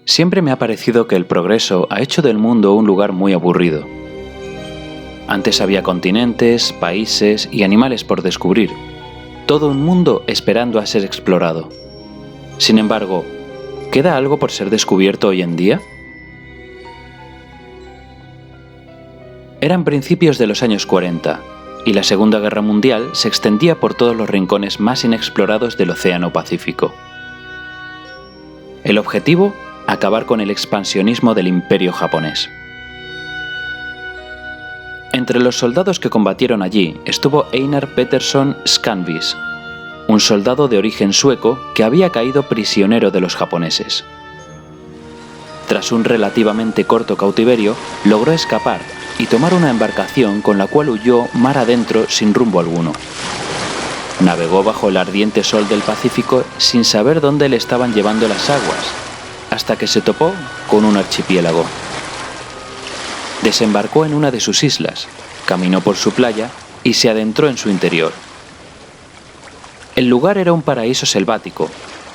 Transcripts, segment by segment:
Siempre me ha parecido que el progreso ha hecho del mundo un lugar muy aburrido. Antes había continentes, países y animales por descubrir. Todo un mundo esperando a ser explorado. Sin embargo, ¿queda algo por ser descubierto hoy en día? Eran principios de los años 40, y la Segunda Guerra Mundial se extendía por todos los rincones más inexplorados del Océano Pacífico. El objetivo: acabar con el expansionismo del Imperio japonés. Entre los soldados que combatieron allí estuvo Einar Petersson Scanvis, un soldado de origen sueco que había caído prisionero de los japoneses. Tras un relativamente corto cautiverio, logró escapar y tomar una embarcación con la cual huyó mar adentro sin rumbo alguno. Navegó bajo el ardiente sol del Pacífico sin saber dónde le estaban llevando las aguas, hasta que se topó con un archipiélago. Desembarcó en una de sus islas, caminó por su playa y se adentró en su interior. El lugar era un paraíso selvático,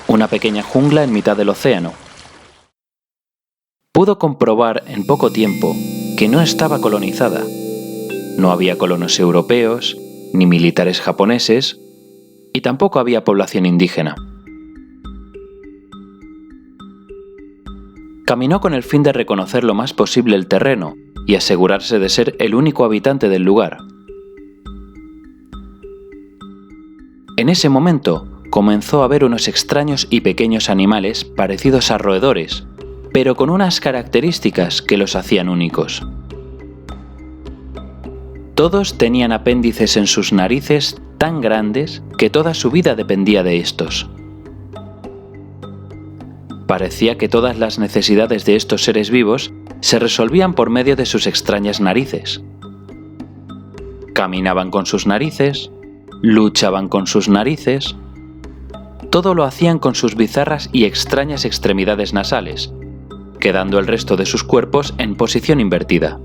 una pequeña jungla en mitad del océano. Pudo comprobar en poco tiempo que no estaba colonizada. No había colonos europeos, ni militares japoneses, y tampoco había población indígena. Caminó con el fin de reconocer lo más posible el terreno y asegurarse de ser el único habitante del lugar. En ese momento comenzó a ver unos extraños y pequeños animales parecidos a roedores, pero con unas características que los hacían únicos. Todos tenían apéndices en sus narices tan grandes que toda su vida dependía de estos. Parecía que todas las necesidades de estos seres vivos se resolvían por medio de sus extrañas narices. Caminaban con sus narices, luchaban con sus narices. Todo lo hacían con sus bizarras y extrañas extremidades nasales, quedando el resto de sus cuerpos en posición invertida.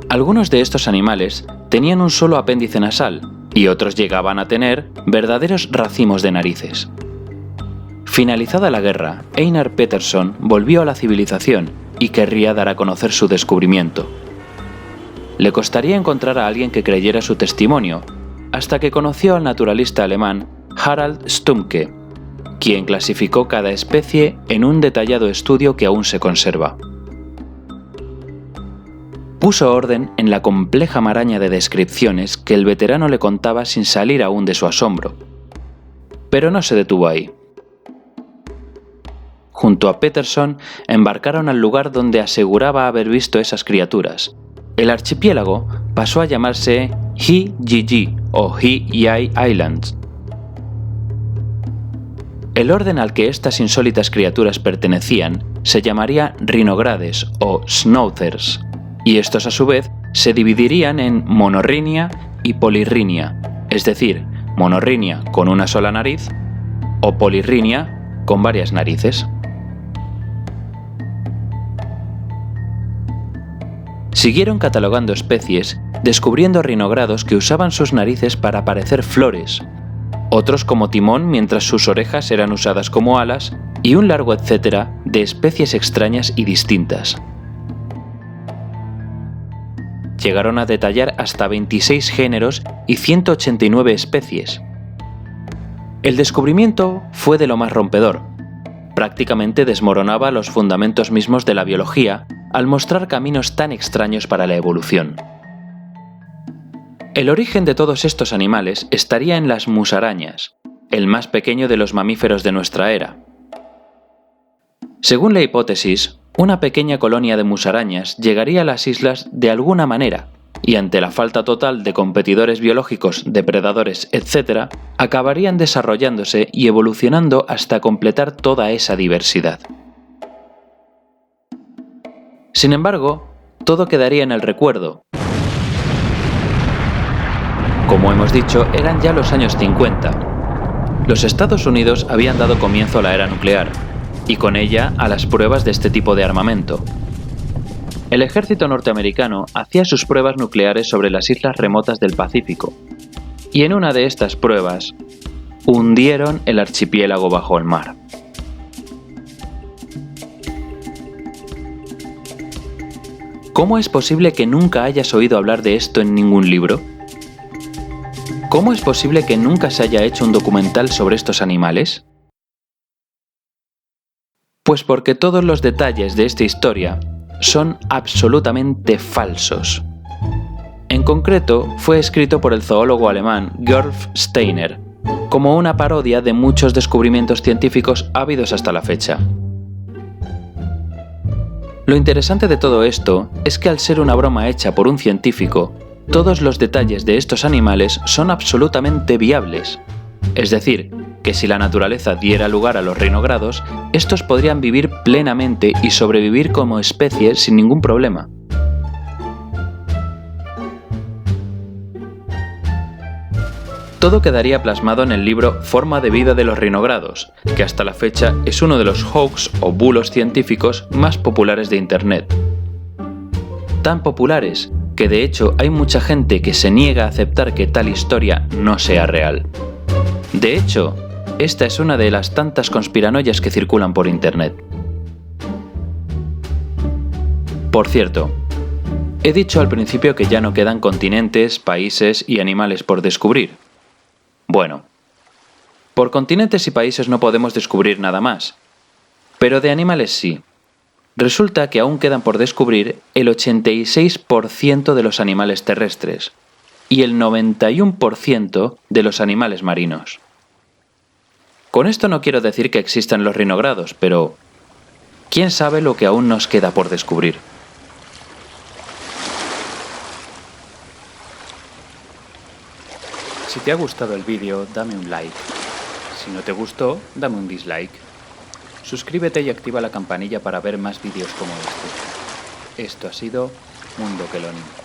Algunos de estos animales tenían un solo apéndice nasal y otros llegaban a tener verdaderos racimos de narices. Finalizada la guerra, Einar Petersson volvió a la civilización y querría dar a conocer su descubrimiento. Le costaría encontrar a alguien que creyera su testimonio, hasta que conoció al naturalista alemán Harald Stumke, quien clasificó cada especie en un detallado estudio que aún se conserva. Puso orden en la compleja maraña de descripciones que el veterano le contaba sin salir aún de su asombro. Pero no se detuvo ahí. Junto a Petersson embarcaron al lugar donde aseguraba haber visto esas criaturas. El archipiélago pasó a llamarse Hiji o Hiyai Islands. El orden al que estas insólitas criaturas pertenecían se llamaría Rhinogrades o Schnauzers, y estos a su vez se dividirían en Monorrhenia y Polyrrhenia, es decir, monorrhenia con una sola nariz o polirrhenia con varias narices. Siguieron catalogando especies, descubriendo rinogrados que usaban sus narices para parecer flores, otros como timón mientras sus orejas eran usadas como alas, y un largo etcétera de especies extrañas y distintas. Llegaron a detallar hasta 26 géneros y 189 especies. El descubrimiento fue de lo más rompedor. Prácticamente desmoronaba los fundamentos mismos de la biología al mostrar caminos tan extraños para la evolución. El origen de todos estos animales estaría en las musarañas, el más pequeño de los mamíferos de nuestra era. Según la hipótesis, una pequeña colonia de musarañas llegaría a las islas de alguna manera, y ante la falta total de competidores biológicos, depredadores, etc., acabarían desarrollándose y evolucionando hasta completar toda esa diversidad. Sin embargo, todo quedaría en el recuerdo. Como hemos dicho, eran ya los años 50. Los Estados Unidos habían dado comienzo a la era nuclear, y con ella a las pruebas de este tipo de armamento. El ejército norteamericano hacía sus pruebas nucleares sobre las islas remotas del Pacífico, y en una de estas pruebas, hundieron el archipiélago bajo el mar. ¿Cómo es posible que nunca hayas oído hablar de esto en ningún libro? ¿Cómo es posible que nunca se haya hecho un documental sobre estos animales? Pues porque todos los detalles de esta historia son absolutamente falsos. En concreto, fue escrito por el zoólogo alemán Georg Steiner, como una parodia de muchos descubrimientos científicos habidos hasta la fecha. Lo interesante de todo esto es que al ser una broma hecha por un científico, todos los detalles de estos animales son absolutamente viables. Es decir, que si la naturaleza diera lugar a los rinogrados, estos podrían vivir plenamente y sobrevivir como especie sin ningún problema. Todo quedaría plasmado en el libro Forma de vida de los rinogrados, que hasta la fecha es uno de los hoax o bulos científicos más populares de Internet. Tan populares que de hecho hay mucha gente que se niega a aceptar que tal historia no sea real. De hecho, esta es una de las tantas conspiranoias que circulan por Internet. Por cierto, he dicho al principio que ya no quedan continentes, países y animales por descubrir. Bueno, por continentes y países no podemos descubrir nada más, pero de animales sí. Resulta que aún quedan por descubrir el 86% de los animales terrestres y el 91% de los animales marinos. Con esto no quiero decir que existan los rinogrados, pero ¿quién sabe lo que aún nos queda por descubrir? Si te ha gustado el vídeo, dame un like. Si no te gustó, dame un dislike. Suscríbete y activa la campanilla para ver más vídeos como este. Esto ha sido Mundo Queloni.